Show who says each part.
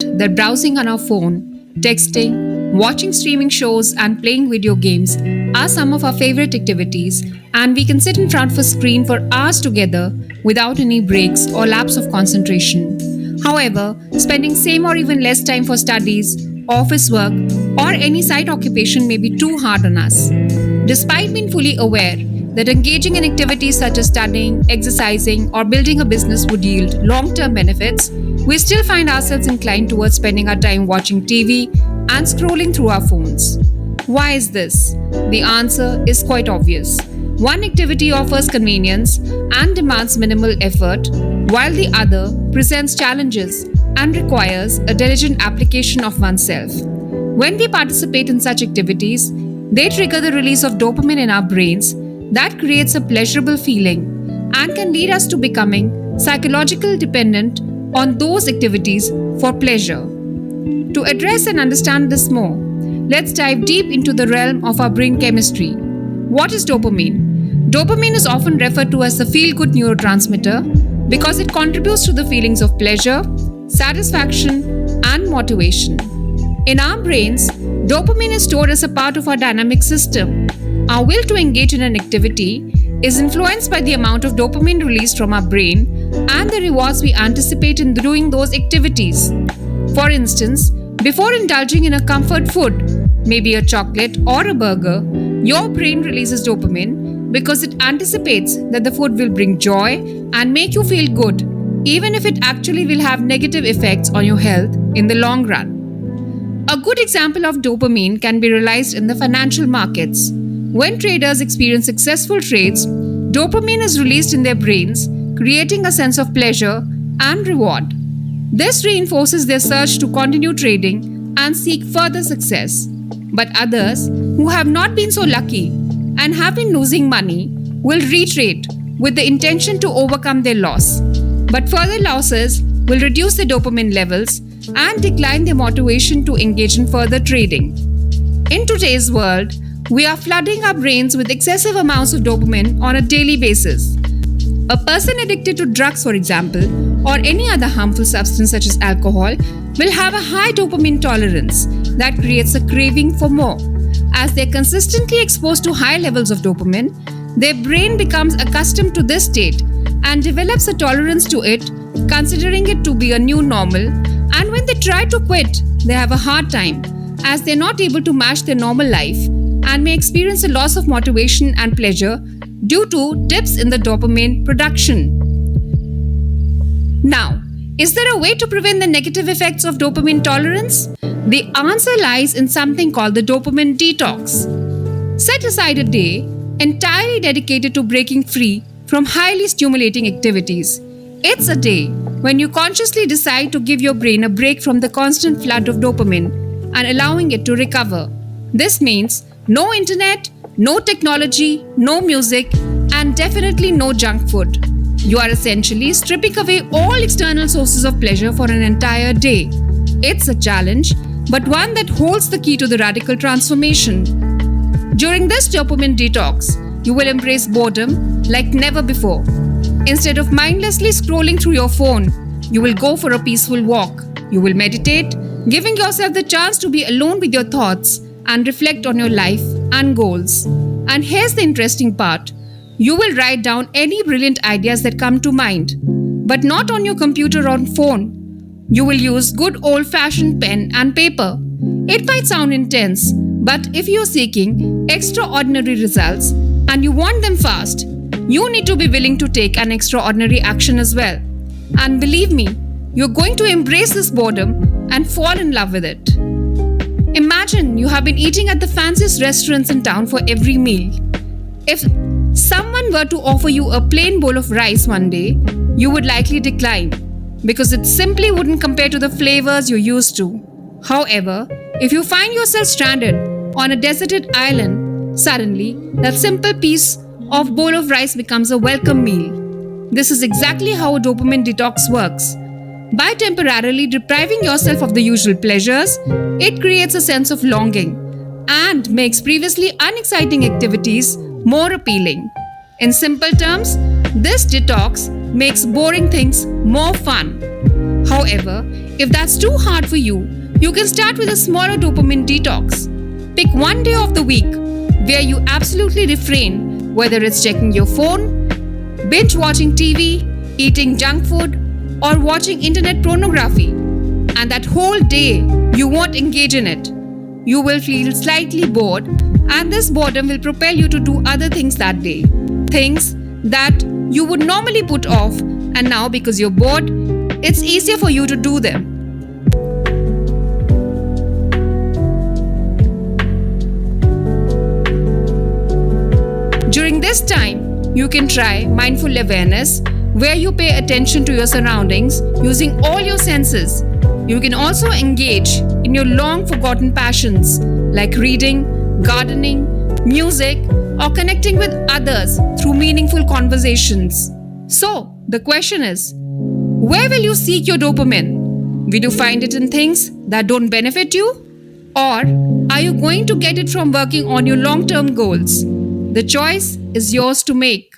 Speaker 1: that browsing on our phone, texting, watching streaming shows, and playing video games are some of our favorite activities, and we can sit in front of a screen for hours together without any breaks or lapse of concentration. However, spending same or even less time for studies, office work, or any side occupation may be too hard on us. Despite being fully aware that engaging in activities such as studying, exercising, or building a business would yield long term benefits, we still find ourselves inclined towards spending our time watching TV and scrolling through our phones. Why is this? The answer is quite obvious. One activity offers convenience and demands minimal effort, while the other presents challenges and requires a diligent application of oneself. When we participate in such activities, they trigger the release of dopamine in our brains that creates a pleasurable feeling and can lead us to becoming psychologically dependent on those activities for pleasure. To address and understand this more, let's dive deep into the realm of our brain chemistry. What is dopamine? Dopamine is often referred to as the feel-good neurotransmitter because it contributes to the feelings of pleasure, satisfaction, and motivation. In our brains, dopamine is stored as a part of our dynamic system. Our will to engage in an activity is influenced by the amount of dopamine released from our brain and the rewards we anticipate in doing those activities. For instance, before indulging in a comfort food, maybe a chocolate or a burger, your brain releases dopamine because it anticipates that the food will bring joy and make you feel good, even if it actually will have negative effects on your health in the long run. A good example of dopamine can be realized in the financial markets. When traders experience successful trades, dopamine is released in their brains, creating a sense of pleasure and reward. This reinforces their surge to continue trading and seek further success. But others, who have not been so lucky and have been losing money, will retrade with the intention to overcome their loss. But further losses will reduce the dopamine levels and decline their motivation to engage in further trading. In today's world, we are flooding our brains with excessive amounts of dopamine on a daily basis. A person addicted to drugs, for example, or any other harmful substance such as alcohol, will have a high dopamine tolerance that creates a craving for more. As they are consistently exposed to high levels of dopamine, their brain becomes accustomed to this state and develops a tolerance to it, considering it to be a new normal. And when they try to quit, they have a hard time as they are not able to match their normal life and may experience a loss of motivation and pleasure due to dips in the dopamine production. Now, is there a way to prevent the negative effects of dopamine tolerance? The answer lies in something called the dopamine detox. Set aside a day entirely dedicated to breaking free from highly stimulating activities. It's a day when you consciously decide to give your brain a break from the constant flood of dopamine and allowing it to recover. This means no internet, no technology, no music, and definitely no junk food. You are essentially stripping away all external sources of pleasure for an entire day. It's a challenge, but one that holds the key to the radical transformation. During this dopamine detox, you will embrace boredom like never before. Instead of mindlessly scrolling through your phone, you will go for a peaceful walk. You will meditate, giving yourself the chance to be alone with your thoughts and reflect on your life and goals. And here's the interesting part. You will write down any brilliant ideas that come to mind, but not on your computer or phone. You will use good old-fashioned pen and paper. It might sound intense, but if you're seeking extraordinary results and you want them fast, you need to be willing to take an extraordinary action as well. And believe me, you're going to embrace this boredom and fall in love with it. Imagine you have been eating at the fanciest restaurants in town for every meal. If someone were to offer you a plain bowl of rice one day, you would likely decline because it simply wouldn't compare to the flavors you're used to. However, if you find yourself stranded on a deserted island, suddenly that simple piece of bowl of rice becomes a welcome meal. This is exactly how a dopamine detox works. By temporarily depriving yourself of the usual pleasures, it creates a sense of longing and makes previously unexciting activities more appealing. In simple terms, this detox makes boring things more fun. However, if that's too hard for you, you can start with a smaller dopamine detox. Pick one day of the week where you absolutely refrain, whether it's checking your phone, binge watching TV, eating junk food, or watching internet pornography. And that whole day, you won't engage in it. You will feel slightly bored, and this boredom will propel you to do other things that day. Things that you would normally put off, and now because you're bored, it's easier for you to do them. During this time, you can try mindful awareness, where you pay attention to your surroundings using all your senses. You can also engage in your long forgotten passions like reading, gardening, music, or connecting with others through meaningful conversations. So, the question is, where will you seek your dopamine? Will you find it in things that don't benefit you? Or are you going to get it from working on your long term goals? The choice is yours to make.